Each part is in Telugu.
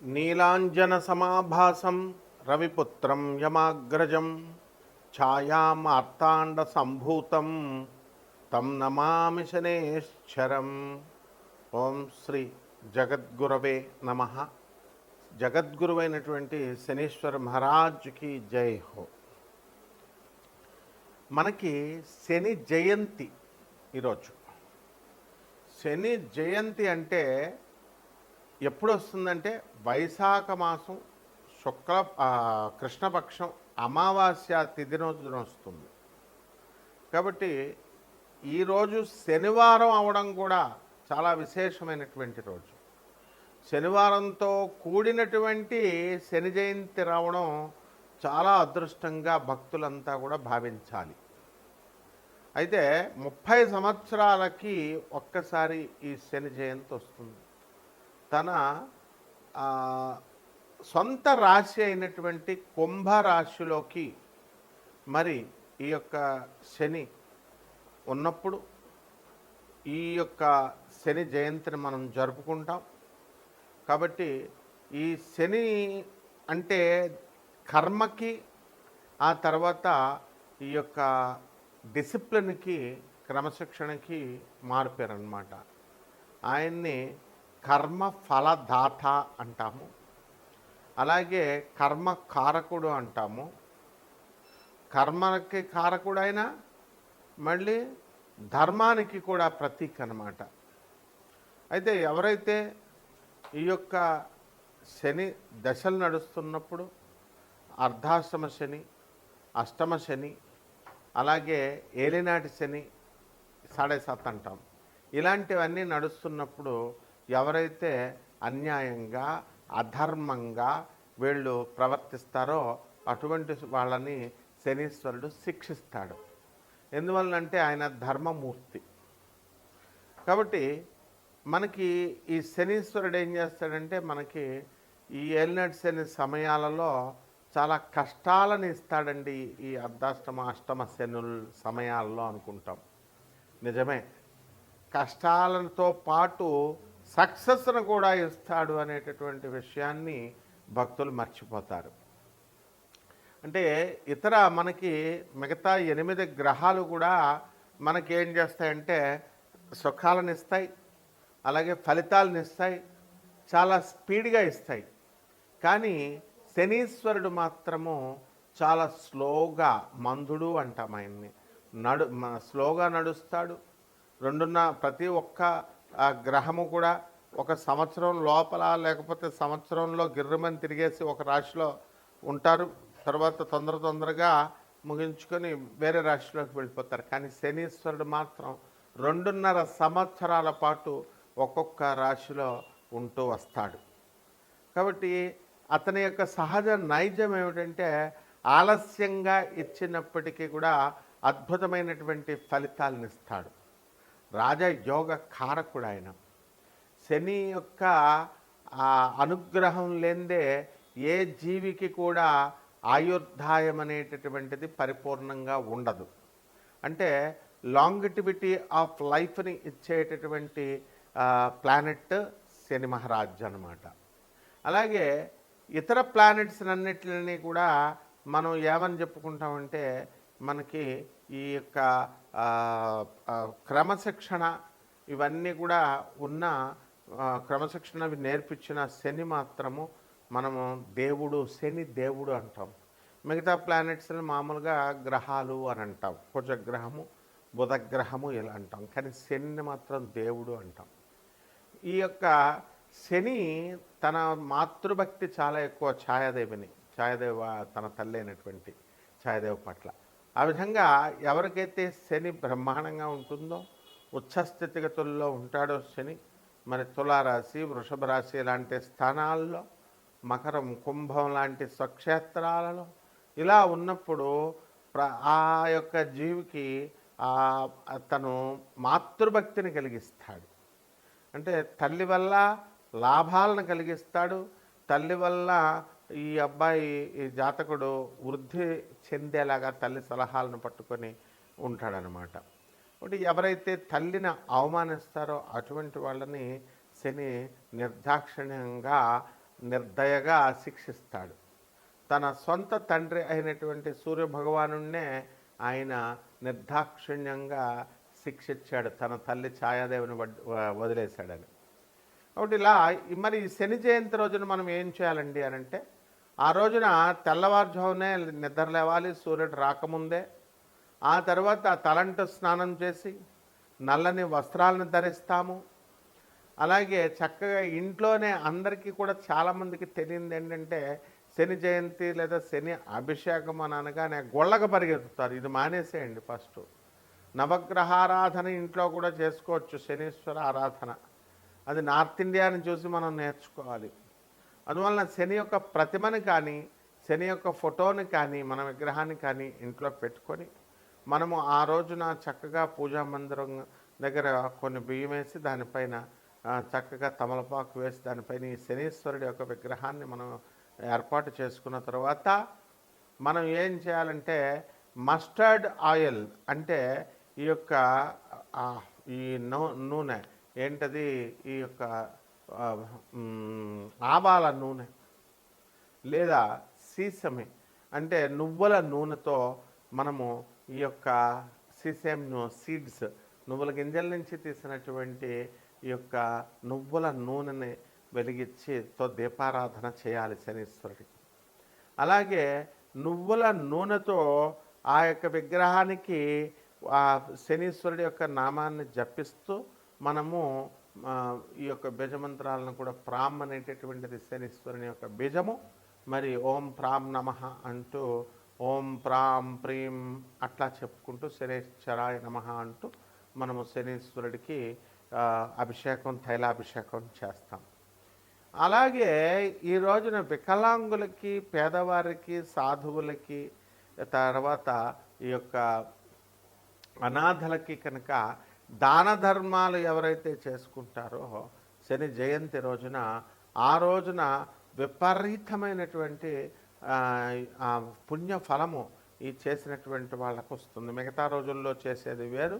నీలాంజనసమాభాసం రవిపుత్రం యమాగ్రజం ఛాయామార్తాండసంభూతం తం నమామి శనేశ్వరం. ఓం శ్రీ జగద్గురవే నమః. జగద్గురువైనటువంటి శనీశ్వర మహారాజ్కి జై హో. మనకి శని జయంతి ఈరోజు. శని జయంతి అంటే ఎప్పుడు వస్తుందంటే వైశాఖ మాసం కృష్ణపక్షం అమావాస్య తిథి రోజున వస్తుంది. కాబట్టి ఈరోజు శనివారం అవడం కూడా చాలా విశేషమైనటువంటి రోజు. శనివారంతో కూడినటువంటి శని జయంతి రావడం చాలా అదృష్టంగా భక్తులంతా కూడా భావించాలి. అయితే 30 సంవత్సరాలకి ఒక్కసారి ఈ శని జయంతి వస్తుంది. తన సొంత రాశి అయినటువంటి కుంభరాశిలోకి మరి ఈ యొక్క శని ఉన్నప్పుడు ఈ యొక్క శని జయంతిని మనం జరుపుకుంటాం. కాబట్టి ఈ శని అంటే కర్మకి, ఆ తర్వాత ఈ యొక్క డిసిప్లిన్కి, క్రమశిక్షణకి మారుపేరన్నమాట. ఆయన్ని కర్మ ఫలదాత అంటాము, అలాగే కర్మ కారకుడు అంటాము. కర్మకి కారకుడైన మళ్ళీ ధర్మానికి కూడా ప్రతీక అన్నమాట. అయితే ఎవరైతే ఈ యొక్క శని దశలు నడుస్తున్నప్పుడు అర్ధాష్టమ శని, అష్టమ శని, అలాగే ఏలినాటి శని 7.5 అంటాం, ఇలాంటివన్నీ నడుస్తున్నప్పుడు ఎవరైతే అన్యాయంగా అధర్మంగా వీళ్ళు ప్రవర్తిస్తారో అటువంటి వాళ్ళని శనీశ్వరుడు శిక్షిస్తాడు. ఎందువల్లంటే ఆయన ధర్మమూర్తి. కాబట్టి మనకి ఈ శనీశ్వరుడు ఏం చేస్తాడంటే మనకి ఈ ఏలినాటి శని సమయాలలో చాలా కష్టాలను ఇస్తాడండి. ఈ అర్ధాష్టమ అష్టమ శనుల సమయాల్లో అనుకుంటాం, నిజమే. కష్టాలతో పాటు సక్సెస్ను కూడా ఇస్తాడు అనేటటువంటి విషయాన్ని భక్తులు మర్చిపోతారు. అంటే ఇతర మనకి మిగతా 8 గ్రహాలు కూడా మనకి ఏం చేస్తాయంటే సుఖాలను ఇస్తాయి, అలాగే ఫలితాలను ఇస్తాయి, చాలా స్పీడ్గా ఇస్తాయి. కానీ శనీశ్వరుడు మాత్రము చాలా స్లోగా, మందుడు అంటాం ఆయన్ని, స్లోగా నడుస్తాడు. ప్రతి ఒక్క గ్రహము కూడా ఒక సంవత్సరం లోపల లేకపోతే సంవత్సరంలో గిర్రమని తిరిగేసి ఒక రాశిలో ఉంటారు. తర్వాత తొందరగా ముగించుకొని వేరే రాశిలోకి వెళ్ళిపోతారు. కానీ శనీశ్వరుడు మాత్రం 2.5 సంవత్సరాల పాటు ఒక్కొక్క రాశిలో ఉంటూ వస్తాడు. కాబట్టి అతని యొక్క సహజ నైజం ఏమిటంటే ఆలస్యంగా ఇచ్చినప్పటికీ కూడా అద్భుతమైనటువంటి ఫలితాలను ఇస్తాడు. రాజయోగ కారకుడు ఆయన. శని యొక్క అనుగ్రహం లేనిదే ఏ జీవికి కూడా ఆయుర్దాయం అనేటటువంటిది పరిపూర్ణంగా ఉండదు. అంటే లాంగిటివిటీ ఆఫ్ లైఫ్ని ఇచ్చేటటువంటి ప్లానెట్ శని మహారాజ్ అన్నమాట. అలాగే ఇతర ప్లానెట్స్ అన్నిటిని కూడా మనం ఏమని చెప్పుకుంటామంటే మనకి ఈ యొక్క క్రమశిక్షణ ఇవన్నీ కూడా ఉన్న క్రమశిక్షణ నేర్పించిన శని మాత్రము మనము దేవుడు, శని దేవుడు అంటాం. మిగతా ప్లానెట్స్ని మామూలుగా గ్రహాలు అని అంటాం, కుజగ్రహము, బుధగ్రహము ఇలా అంటాం. కానీ శనిని మాత్రం దేవుడు అంటాం. ఈ యొక్క శని తన మాతృభక్తి చాలా ఎక్కువ ఛాయాదేవ తన తల్లి అయినటువంటి ఛాయాదేవి పట్ల. ఆ విధంగా ఎవరికైతే శని బ్రహ్మాండంగా ఉంటుందో, ఉచ్చస్థితిగతుల్లో ఉంటాడో శని, మరి తులారాశి, వృషభ రాశి లాంటి స్థానాల్లో, మకరం, కుంభం లాంటి స్వక్షేత్రాలలో ఇలా ఉన్నప్పుడు ఆ యొక్క జీవికి తను మాతృభక్తిని కలిగిస్తాడు. అంటే తల్లి వల్ల లాభాలను కలిగిస్తాడు. తల్లి వల్ల ఈ అబ్బాయి, ఈ జాతకుడు వృద్ధి చెందేలాగా తల్లి సలహాలను పట్టుకొని ఉంటాడనమాట. ఒకటి ఎవరైతే తల్లిని అవమానిస్తారో అటువంటి వాళ్ళని శని నిర్దాక్షిణ్యంగా నిర్దయగా శిక్షిస్తాడు. తన సొంత తండ్రి అయినటువంటి సూర్యభగవానుణ్ణే ఆయన నిర్దాక్షిణ్యంగా శిక్షించాడు, తన తల్లి ఛాయాదేవిని వదిలేశాడని. కాబట్టి ఇలా మరి ఈ శని జయంతి రోజున మనం ఏం చేయాలండి అని అంటే, ఆ రోజున తెల్లవారుజామునే నిద్ర లేవాలి, సూర్యుడు రాకముందే. ఆ తర్వాత తలంటు స్నానం చేసి నల్లని వస్త్రాలను ధరిస్తాము. అలాగే చక్కగా ఇంట్లోనే అందరికీ కూడా చాలామందికి తెలియంది ఏంటంటే, శని జయంతి లేదా శని అభిషేకం అని అనగానే గొళ్ళకు పరిగెత్తుతారు. ఇది మానేసేయండి ఫస్ట్. నవగ్రహారాధన ఇంట్లో కూడా చేసుకోవచ్చు, శనీశ్వర ఆరాధన. అది నార్త్ ఇండియాని చూసి మనం నేర్చుకోవాలి. అందువలన శని యొక్క ప్రతిమని కానీ, శని యొక్క ఫోటోని కానీ, మన విగ్రహాన్ని కానీ ఇంట్లో పెట్టుకొని మనము ఆ రోజున చక్కగా పూజా మందిరం దగ్గర కొన్ని బియ్యం వేసి దానిపైన చక్కగా తమలపాకు వేసి దానిపైన ఈ శనీశ్వరుడి యొక్క విగ్రహాన్ని మనం ఏర్పాటు చేసుకున్న తర్వాత మనం ఏం చేయాలంటే, మస్టర్డ్ ఆయిల్ అంటే ఈ యొక్క ఈ నూనె ఏంటది, ఈ యొక్క ఆవాల నూనె లేదా సీసమి అంటే నువ్వుల నూనెతో మనము ఈ యొక్క సీసెమ్ సీడ్స్, నువ్వుల గింజల నుంచి తీసినటువంటి ఈ యొక్క నువ్వుల నూనెని వెలిగించితో దీపారాధన చేయాలి శనీశ్వరుడికి. అలాగే నువ్వుల నూనెతో ఆ యొక్క విగ్రహానికి శనీశ్వరుడి యొక్క నామాన్ని జపిస్తూ మనము ఈ యొక్క బీజమంత్రాలను కూడా ప్రామ్ అనేటటువంటిది శనీశ్వరుని యొక్క బీజము. మరి ఓం ప్రాం నమః అంటూ ఓం ప్రాం ప్రీం అట్లా చెప్పుకుంటూ శనీశ్వరాయ నమః అంటూ మనము శనీశ్వరుడికి అభిషేకం, తైలాభిషేకం చేస్తాం. అలాగే ఈ రోజున వికలాంగులకి, పేదవారికి, సాధువులకి, తర్వాత ఈ యొక్క అనాథలకి కనుక దాన ధర్మాలు ఎవరైతే చేసుకుంటారో శని జయంతి రోజున, ఆ రోజున విపరీతమైనటువంటి పుణ్య ఫలము ఈ చేసినటువంటి వాళ్ళకు వస్తుంది. మిగతా రోజుల్లో చేసేది వేరు,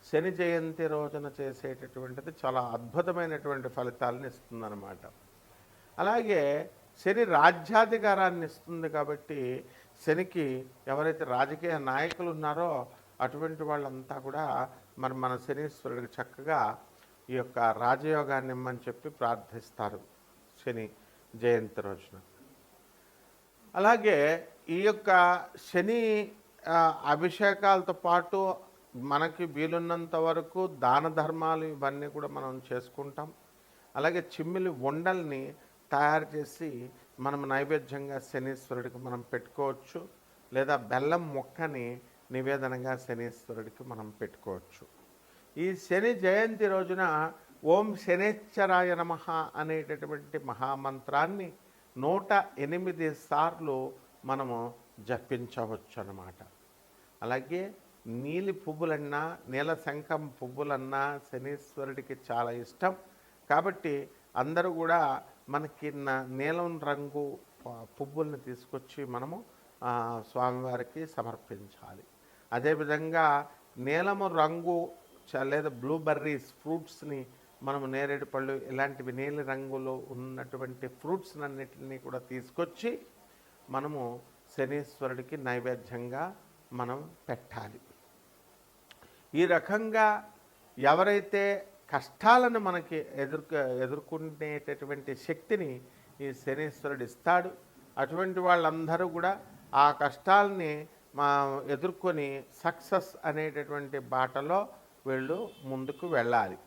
శని జయంతి రోజున చేసేటటువంటిది చాలా అద్భుతమైనటువంటి ఫలితాలను ఇస్తుందన్నమాట. అలాగే శని రాజ్యాధికారాన్ని ఇస్తుంది కాబట్టి శనికి ఎవరైతే రాజకీయ నాయకులు ఉన్నారో అటువంటి వాళ్ళంతా కూడా మరి మన శనీశ్వరుడికి చక్కగా ఈ యొక్క రాజయోగాన్ని ఇమ్మని చెప్పి ప్రార్థిస్తారు శని జయంతి రోజున. అలాగే ఈ యొక్క శని అభిషేకాలతో పాటు మనకి వీలున్నంత వరకు దాన ధర్మాలు ఇవన్నీ కూడా మనం చేసుకుంటాం. అలాగే చిమ్మిలి ఉండల్ని తయారు చేసి మనం నైవేద్యంగా శనీశ్వరుడికి మనం పెట్టుకోవచ్చు, లేదా బెల్లం మొక్కని నివేదనగా శనీశ్వరుడికి మనం పెట్టుకోవచ్చు. ఈ శని జయంతి రోజున ఓం శనేశ్వరాయ నమః అనేటటువంటి మహామంత్రాన్ని 108 సార్లు మనము జపించవచ్చు అన్నమాట. అలాగే నీలి పువ్వులన్నా, నీల శంఖం పువ్వులన్నా శనీశ్వరుడికి చాలా ఇష్టం కాబట్టి అందరూ కూడా మనకి నీలం రంగు పువ్వుల్ని తీసుకొచ్చి మనము స్వామివారికి సమర్పించాలి. అదేవిధంగా నీలము రంగు లేదా బ్లూబెర్రీస్ ఫ్రూట్స్ని మనము, నేరేడు పళ్ళు ఇలాంటివి నీలి రంగులో ఉన్నటువంటి ఫ్రూట్స్ అన్నిటిని కూడా తీసుకొచ్చి మనము శనీశ్వరుడికి నైవేద్యంగా మనం పెట్టాలి. ఈ రకంగా ఎవరైతే కష్టాలను మనకి ఎదుర్కొనేటటువంటి శక్తిని ఈ శనీశ్వరుడు ఇస్తాడు, అటువంటి వాళ్ళందరూ కూడా ఆ కష్టాలని ఎదుర్కొని సక్సెస్ అనేటటువంటి బాటలో వీళ్ళు ముందుకు వెళ్ళాలి.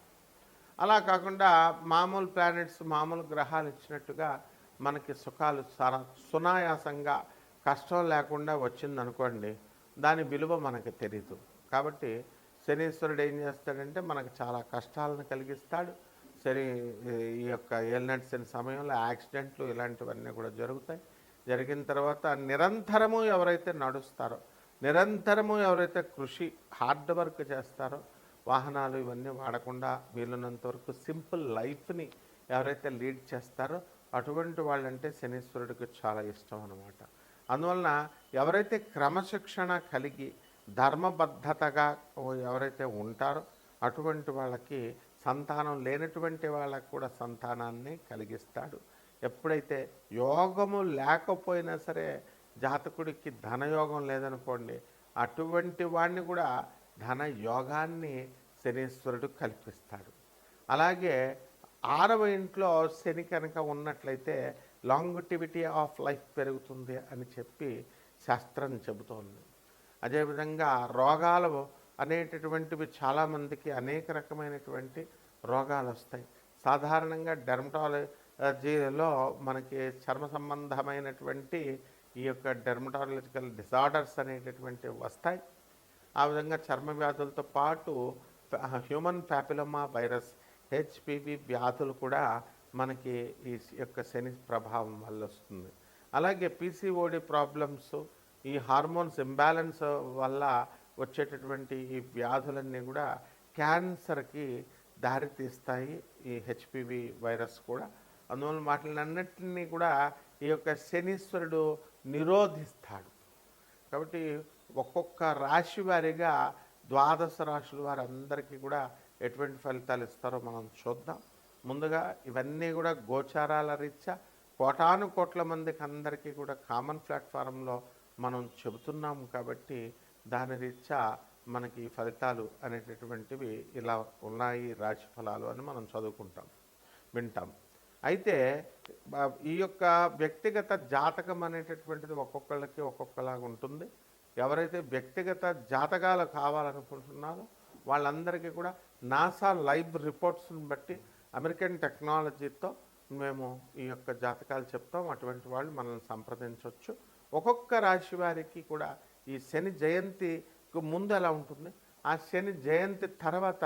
అలా కాకుండా మామూలు ప్లానెట్స్, మామూలు గ్రహాలు ఇచ్చినట్టుగా మనకి సుఖాలు సునాయాసంగా కష్టం లేకుండా వచ్చిందనుకోండి, దాని విలువ మనకు తెలీదు. కాబట్టి శనీశ్వరుడు ఏం చేస్తాడంటే మనకు చాలా కష్టాలను కలిగిస్తాడు. ఈ యొక్క ఏలినాటి శని సమయంలో యాక్సిడెంట్లు ఇలాంటివన్నీ కూడా జరుగుతాయి. జరిగిన తర్వాత నిరంతరము ఎవరైతే నడుస్తారో, నిరంతరము ఎవరైతే కృషి హార్డ్ వర్క్ చేస్తారో, వాహనాలు ఇవన్నీ వాడకుండా వీలున్నంత వరకు సింపుల్ లైఫ్ని ఎవరైతే లీడ్ చేస్తారో అటువంటి వాళ్ళంటే శనీశ్వరుడికి చాలా ఇష్టం అన్నమాట. అందువలన ఎవరైతే క్రమశిక్షణ కలిగి ధర్మబద్ధతగా ఎవరైతే ఉంటారో అటువంటి వాళ్ళకి సంతానం లేనటువంటి వాళ్ళకు కూడా సంతానాన్ని కలిగిస్తాడు. ఎప్పుడైతే యోగము లేకపోయినా సరే, జాతకుడికి ధనయోగం లేదనుకోండి, అటువంటి వాడిని కూడా ధన యోగాన్ని శనీశ్వరుడు కల్పిస్తాడు. అలాగే 6వ ఇంట్లో శని కనుక ఉన్నట్లయితే లాంగిటివిటీ ఆఫ్ లైఫ్ పెరుగుతుంది అని చెప్పి శాస్త్రం చెబుతోంది. అదేవిధంగా రోగాలు అనేటటువంటివి చాలామందికి అనేక రకమైనటువంటి రోగాలు వస్తాయి. సాధారణంగా డెర్మటాలజీలో మనకి చర్మ సంబంధమైనటువంటి ఈ యొక్క డెర్మటాలజికల్ డిజార్డర్స్ అనేటటువంటివి వస్తాయి. ఆ విధంగా చర్మ వ్యాధులతో పాటు హ్యూమన్ ప్యాపిలోమా వైరస్, హెచ్పివి వ్యాధులు కూడా మనకి ఈ యొక్క శని ప్రభావం వల్ల వస్తుంది. అలాగే పీసీఓడి ప్రాబ్లమ్స్, ఈ హార్మోన్స్ ఇంబ్యాలెన్స్ వల్ల వచ్చేటటువంటి ఈ వ్యాధులన్నీ కూడా క్యాన్సర్కి దారితీస్తాయి, ఈ హెచ్పివి వైరస్ కూడా. అందువల్ల వాటినన్నిటినీ కూడా ఈ యొక్క శనీశ్వరుడు నిరోధిస్తాడు. కాబట్టి ఒక్కొక్క రాశి వారిగా 12 రాశుల వారందరికీ కూడా ఎటువంటి ఫలితాలు ఇస్తారో మనం చూద్దాం. ముందుగా ఇవన్నీ కూడా గోచారాల రీత్యా కోటాను కోట్ల మందికి అందరికీ కూడా కామన్ ప్లాట్ఫారంలో మనం చెబుతున్నాము కాబట్టి దాని రీత్యా మనకి ఫలితాలు అనేటటువంటివి ఇలా ఉన్నాయి, రాశి ఫలాలు అని మనం చదువుకుంటాం, వింటాం. అయితే ఈ యొక్క వ్యక్తిగత జాతకం అనేటటువంటిది ఒక్కొక్కళ్ళకి ఒక్కొక్కలాగా ఉంటుంది. ఎవరైతే వ్యక్తిగత జాతకాలు కావాలనుకుంటున్నారో వాళ్ళందరికీ కూడా నాసా లైవ్ రిపోర్ట్స్ని బట్టి అమెరికన్ టెక్నాలజీతో మేము ఈ యొక్క జాతకాలు చెప్తాం. అటువంటి వాళ్ళు మనల్ని సంప్రదించవచ్చు. ఒక్కొక్క రాశి వారికి కూడా ఈ శని జయంతికి ముందు ఎలా ఉంటుంది, ఆ శని జయంతి తర్వాత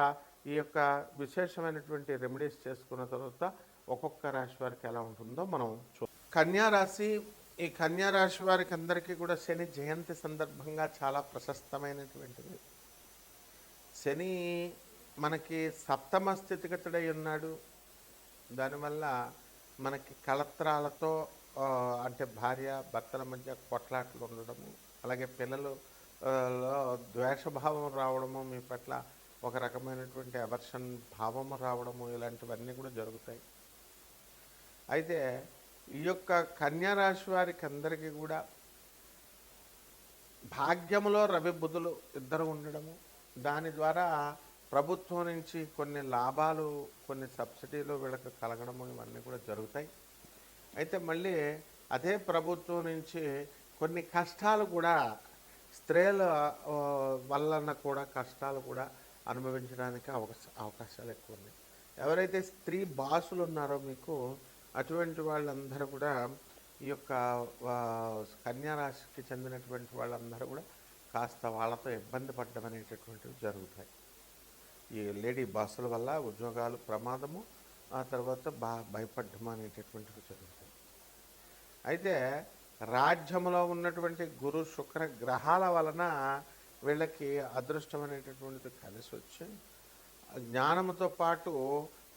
ఈ యొక్క విశేషమైనటువంటి రెమెడీస్ చేసుకున్న తర్వాత ఒక్కొక్క రాశి వారికి ఎలా ఉంటుందో మనం కన్యారాశి. ఈ కన్యారాశి వారికి అందరికీ కూడా శని జయంతి సందర్భంగా చాలా ప్రశస్తమైనటువంటిది. శని మనకి సప్తమ స్థితిగతుడై ఉన్నాడు. దానివల్ల మనకి కళత్రాలతో అంటే భార్య భర్తల మధ్య కొట్లాట్లు ఉండడము, అలాగే పిల్లలు లో ద్వేషభావం రావడము, మీ పట్ల ఒక రకమైనటువంటి అవర్షన్ భావము రావడము, ఇలాంటివన్నీ కూడా జరుగుతాయి. అయితే ఈ యొక్క కన్యారాశి వారికి అందరికీ కూడా భాగ్యములో రవి బుధులు ఇద్దరు ఉండడము, దాని ద్వారా ప్రభుత్వం నుంచి కొన్ని లాభాలు, కొన్ని సబ్సిడీలు వీళ్ళకి కలగడము, ఇవన్నీ కూడా జరుగుతాయి. అయితే మళ్ళీ అదే ప్రభుత్వం నుంచి కొన్ని కష్టాలు కూడా, స్త్రీల వలన కూడా కష్టాలు కూడా అనుభవించడానికి అవకాశాలు ఎక్కువ ఉన్నాయి. ఎవరైతే స్త్రీ బాసులు ఉన్నారో మీకు, అటువంటి వాళ్ళందరూ కూడా ఈ యొక్క కన్యారాశికి చెందినటువంటి వాళ్ళందరూ కూడా కాస్త వాళ్ళతో ఇబ్బంది పడడం అనేటటువంటివి జరుగుతాయి. ఈ లేడీ బాసుల వల్ల ఉద్యోగాలు ప్రమాదము, ఆ తర్వాత భయపడడం అనేటటువంటివి జరుగుతాయి. అయితే రాజ్యంలో ఉన్నటువంటి గురు శుక్ర గ్రహాల వలన వీళ్ళకి అదృష్టం అనేటటువంటిది కలిసి వచ్చి జ్ఞానంతో పాటు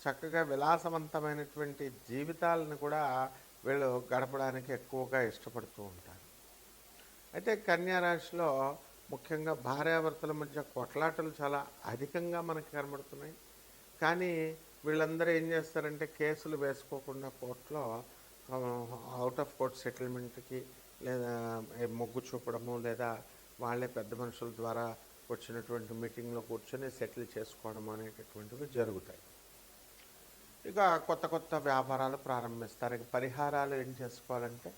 చక్కగా విలాసవంతమైనటువంటి జీవితాలను కూడా వీళ్ళు గడపడానికి ఎక్కువగా ఇష్టపడుతూ ఉంటారు. అయితే కన్యారాశిలో ముఖ్యంగా భార్యాభర్తల మధ్య కొట్లాటలు చాలా అధికంగా మనకి కనబడుతున్నాయి. కానీ వీళ్ళందరూ ఏం చేస్తారంటే కేసులు వేసుకోకుండా కోర్టులో అవుట్ ఆఫ్ కోర్ట్ సెటిల్మెంట్కి లేదా మొగ్గు చూపడము, లేదా వాళ్ళే పెద్ద మనుషుల ద్వారా వచ్చినటువంటి మీటింగ్లో కూర్చొని సెటిల్ చేసుకోవడం అనేటటువంటివి జరుగుతాయి. ఇక కొత్త కొత్త వ్యాపారాలు ప్రారంభిస్తారు. ఇక పరిహారాలు ఏం చేసుకోవాలంటే,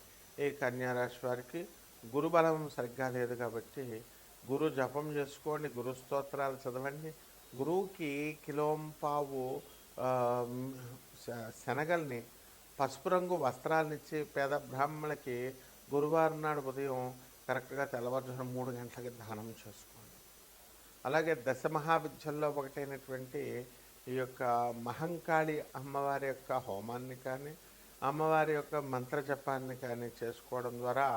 ఈ కన్యారాశి వారికి గురుబలం సరిగ్గా లేదు కాబట్టి గురు జపం చేసుకోండి, గురు స్తోత్రాలు చదవండి. గురువుకి కిలోంపావు శనగల్ని పసుపు రంగు వస్త్రాలనిచ్చి పేద బ్రాహ్మణులకి గురువారం నాడు ఉదయం కరెక్ట్గా తెల్లవారుజామున 3 గంటలకి దానం చేసుకోండి. అలాగే దశమహావిద్యల్లో ఒకటైనటువంటి ఈ యొక్క మహంకాళి అమ్మవారి యొక్క హోమాన్ని కానీ, అమ్మవారి యొక్క మంత్ర జపాన్ని కానీ చేసుకోవడం ద్వారా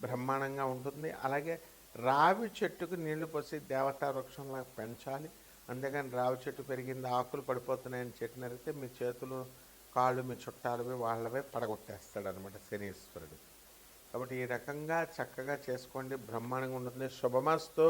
బ్రహ్మాండంగా ఉంటుంది. అలాగే రావి చెట్టుకు నీళ్లు పోసి దేవతా వృక్షంలా పెంచాలి. అంతేగాని రావి చెట్టు పెరిగింది, ఆకులు పడిపోతున్నాయని చెట్టు నరిగితే మీ చేతులు కాళ్ళు మీ చుట్టాలవి వాళ్ళవే పడగొట్టేస్తాడు అనమాట శనీశ్వరుడు. కాబట్టి ఈ రకంగా చక్కగా చేసుకోండి, బ్రహ్మాండంగా ఉంటుంది. శుభమస్తు.